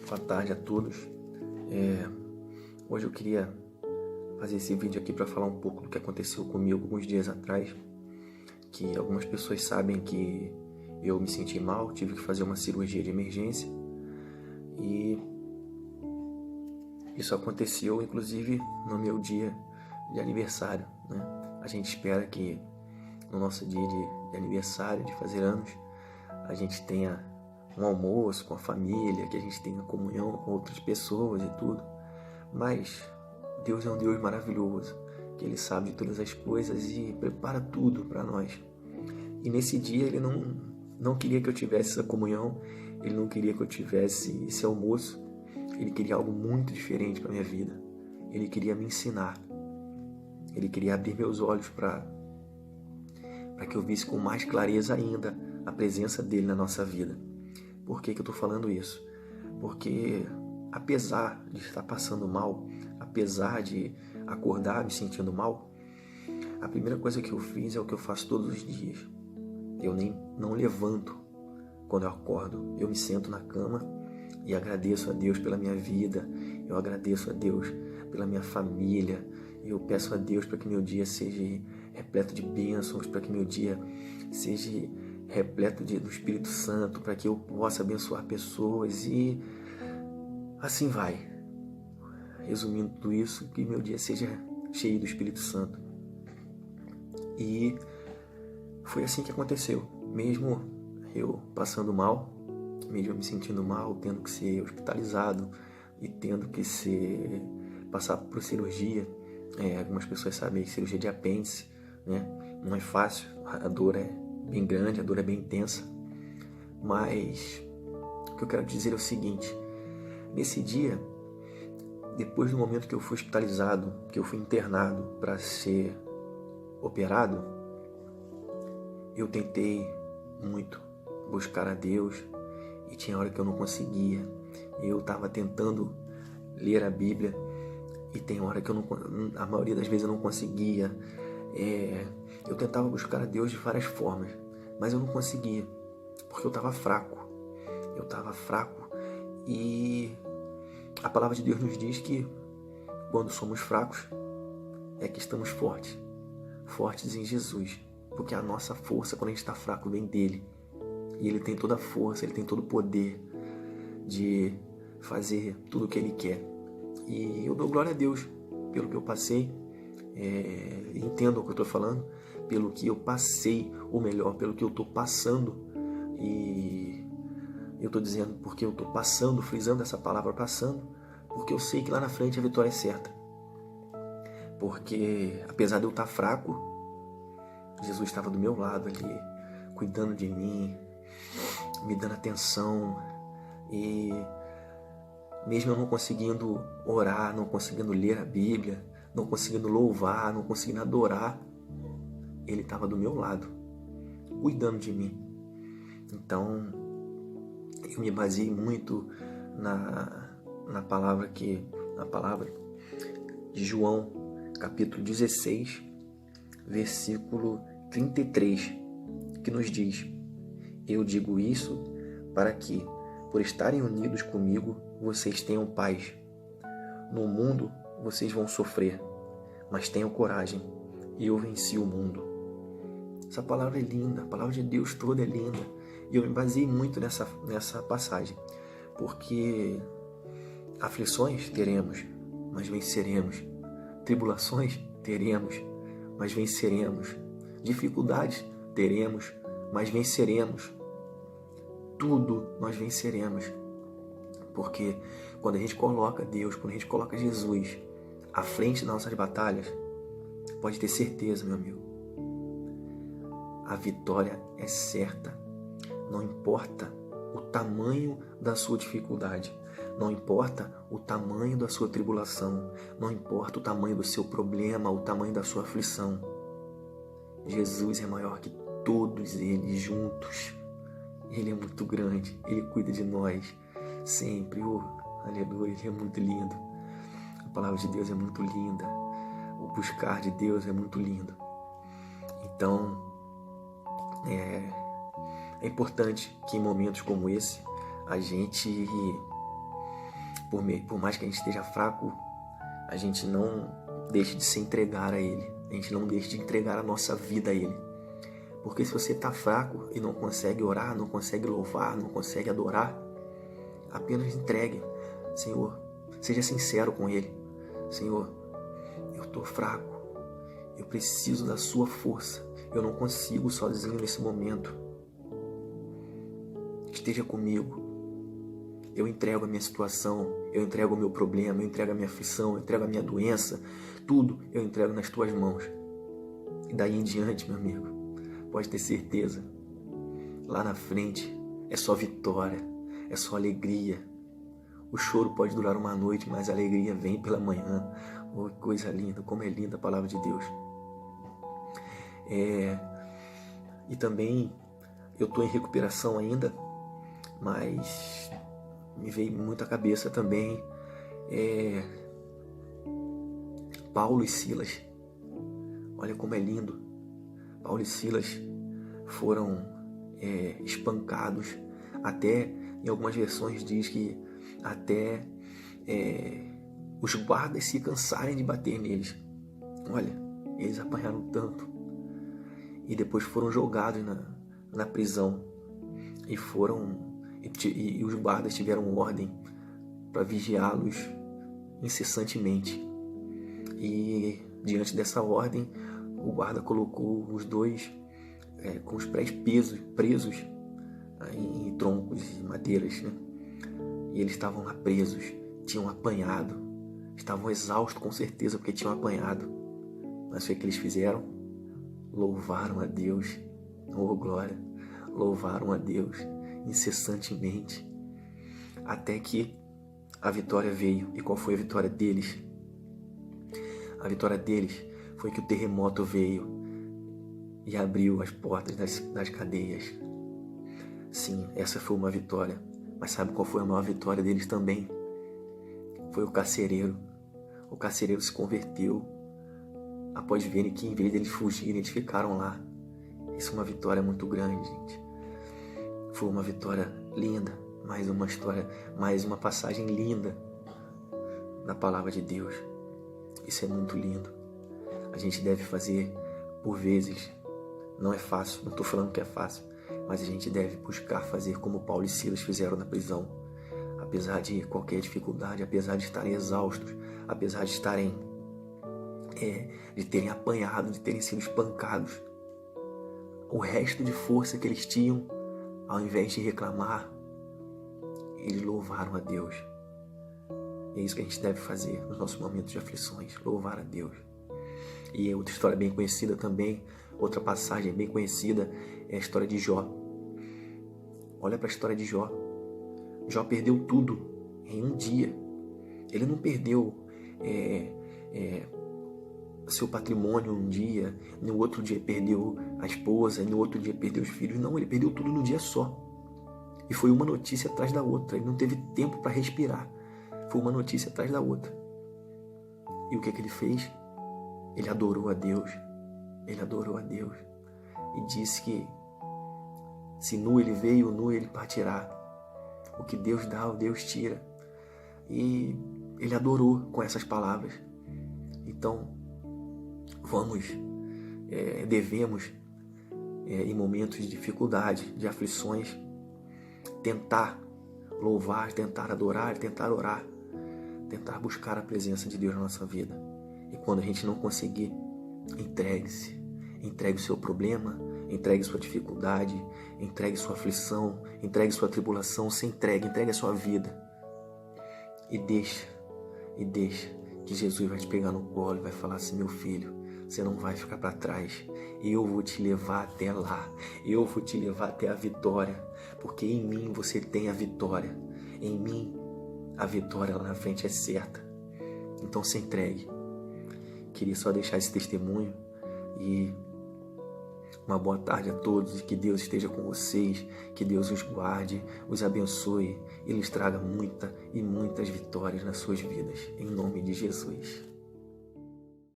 Boa tarde a todos. Hoje eu queria fazer esse vídeo aqui para falar um pouco do que aconteceu comigo alguns dias atrás, que algumas pessoas sabem que eu me senti mal, tive que fazer uma cirurgia de emergência e isso aconteceu inclusive no meu dia de aniversário, né? A gente espera que no nosso dia de aniversário, de fazer anos, a gente tenha um almoço com a família, que a gente tenha comunhão com outras pessoas e tudo. Mas Deus é um Deus maravilhoso, que Ele sabe de todas as coisas e prepara tudo para nós. E nesse dia Ele não queria que eu tivesse essa comunhão, Ele não queria que eu tivesse esse almoço, Ele queria algo muito diferente para minha vida. Ele queria me ensinar, Ele queria abrir meus olhos para que eu visse com mais clareza ainda a presença dEle na nossa vida. Por que eu estou falando isso? Porque apesar de estar passando mal, apesar de acordar me sentindo mal, a primeira coisa que eu fiz é o que eu faço todos os dias. Eu não levanto quando eu acordo. Eu me sento na cama e agradeço a Deus pela minha vida. Eu agradeço a Deus pela minha família. Eu peço a Deus para que meu dia seja repleto de bênçãos, para que meu dia seja repleto do Espírito Santo, para que eu possa abençoar pessoas e assim vai. Resumindo tudo isso, que meu dia seja cheio do Espírito Santo. E foi assim que aconteceu. Mesmo eu passando mal, mesmo eu me sentindo mal, tendo que ser hospitalizado e tendo que passar por cirurgia. Algumas pessoas sabem, cirurgia de apêndice, né? Não é fácil, a dor é bem grande, a dor é bem intensa. Mas o que eu quero dizer é o seguinte: nesse dia, depois do momento que eu fui hospitalizado, que eu fui internado para ser operado, eu tentei muito buscar a Deus e tinha hora que eu não conseguia. Eu estava tentando ler a Bíblia e tem hora que a maioria das vezes eu não conseguia. Eu tentava buscar a Deus de várias formas, mas eu não conseguia, porque eu estava fraco. E a palavra de Deus nos diz que quando somos fracos é que estamos fortes em Jesus, porque a nossa força, quando a gente está fraco, vem dele, e ele tem toda a força, ele tem todo o poder de fazer tudo o que ele quer. E eu dou glória a Deus pelo que eu passei. Entendo o que eu estou falando, pelo que eu passei, ou melhor, pelo que eu estou passando. E eu estou dizendo porque eu estou passando, frisando essa palavra passando, porque eu sei que lá na frente a vitória é certa. Porque apesar de eu estar fraco, Jesus estava do meu lado ali, cuidando de mim, me dando atenção. E mesmo eu não conseguindo orar, não conseguindo ler a Bíblia, não conseguindo louvar, não conseguindo adorar, Ele estava do meu lado, cuidando de mim. Então, eu me baseei muito na palavra de João, capítulo 16, versículo 33, que nos diz: eu digo isso para que, por estarem unidos comigo, vocês tenham paz. No mundo vocês vão sofrer, mas tenham coragem, eu venci o mundo. Essa palavra é linda, a palavra de Deus toda é linda. E eu me baseei muito nessa passagem, porque aflições teremos, mas venceremos. Tribulações teremos, mas venceremos. Dificuldades teremos, mas venceremos. Tudo nós venceremos. Porque quando a gente coloca Deus, quando a gente coloca Jesus à frente das nossas batalhas, pode ter certeza, meu amigo, a vitória é certa. Não importa o tamanho da sua dificuldade, não importa o tamanho da sua tribulação, não importa o tamanho do seu problema, o tamanho da sua aflição. Jesus é maior que todos eles juntos. Ele é muito grande, Ele cuida de nós sempre. Aleluia, Ele é muito lindo. A palavra de Deus é muito linda. O buscar de Deus é muito lindo. Então, é importante que em momentos como esse a gente por mais que a gente esteja fraco, a gente não deixe de se entregar a Ele. A gente não deixe de entregar a nossa vida a Ele. Porque se você está fraco e não consegue orar, não consegue louvar, não consegue adorar, apenas entregue. Senhor, seja sincero com Ele. Senhor, eu estou fraco. Eu preciso da sua força. Eu não consigo sozinho nesse momento. Esteja comigo. Eu entrego a minha situação, eu entrego o meu problema, eu entrego a minha aflição, eu entrego a minha doença. Tudo eu entrego nas tuas mãos. E daí em diante, meu amigo, pode ter certeza. Lá na frente é só vitória, é só alegria. O choro pode durar uma noite, mas a alegria vem pela manhã. Oh, coisa linda, como é linda a palavra de Deus. E também eu estou em recuperação ainda, mas me veio muito à cabeça também Paulo e Silas. Olha como é lindo. Paulo e Silas foram espancados, até em algumas versões diz que até os guardas se cansarem de bater neles. Olha, eles apanharam tanto e depois foram jogados na prisão e os guardas tiveram ordem para vigiá-los incessantemente. E diante dessa ordem, o guarda colocou os dois com os pés presos em troncos e madeiras, né? E eles estavam lá presos, tinham apanhado, estavam exaustos com certeza porque tinham apanhado. Mas o que eles fizeram? Louvaram a Deus, oh glória, louvaram a Deus incessantemente, até que a vitória veio. E qual foi a vitória deles? A vitória deles foi que o terremoto veio e abriu as portas das cadeias. Sim, essa foi uma vitória. Mas sabe qual foi a maior vitória deles também? Foi o carcereiro. O carcereiro se converteu após verem que em vez deles fugirem, eles ficaram lá. Isso é uma vitória muito grande, gente. Foi uma vitória linda, mais uma história, mais uma passagem linda na palavra de Deus. Isso é muito lindo. A gente deve fazer por vezes. Não é fácil, não estou falando que é fácil, mas a gente deve buscar fazer como Paulo e Silas fizeram na prisão. Apesar de qualquer dificuldade, apesar de estarem exaustos, apesar de estarem de terem apanhado, de terem sido espancados, o resto de força que eles tinham, ao invés de reclamar, eles louvaram a Deus. E é isso que a gente deve fazer nos nossos momentos de aflições, louvar a Deus. E outra história bem conhecida também, outra passagem bem conhecida, é a história de Jó. Olha para a história de Jó. Jó perdeu tudo em um dia. Ele não perdeu seu patrimônio um dia, no outro dia perdeu a esposa, no outro dia perdeu os filhos. Não, ele perdeu tudo num dia só. E foi uma notícia atrás da outra. Ele não teve tempo para respirar. Foi uma notícia atrás da outra. E o que ele fez? Ele adorou a Deus. Ele adorou a Deus. E disse que se nu ele veio, nu ele partirá. O que Deus dá, o Deus tira. E ele adorou com essas palavras. Então, devemos, em momentos de dificuldade, de aflições, tentar louvar, tentar adorar, tentar orar, tentar buscar a presença de Deus na nossa vida. E quando a gente não conseguir, entregue-se. Entregue o seu problema, entregue sua dificuldade, entregue sua aflição, entregue sua tribulação, entregue a sua vida. E deixa que Jesus vai te pegar no colo e vai falar assim: meu filho, você não vai ficar para trás. Eu vou te levar até lá. Eu vou te levar até a vitória. Porque em mim você tem a vitória. Em mim a vitória lá na frente é certa. Então se entregue. Queria só deixar esse testemunho. E uma boa tarde a todos. E que Deus esteja com vocês. Que Deus os guarde, os abençoe. E lhes traga muitas vitórias nas suas vidas. Em nome de Jesus.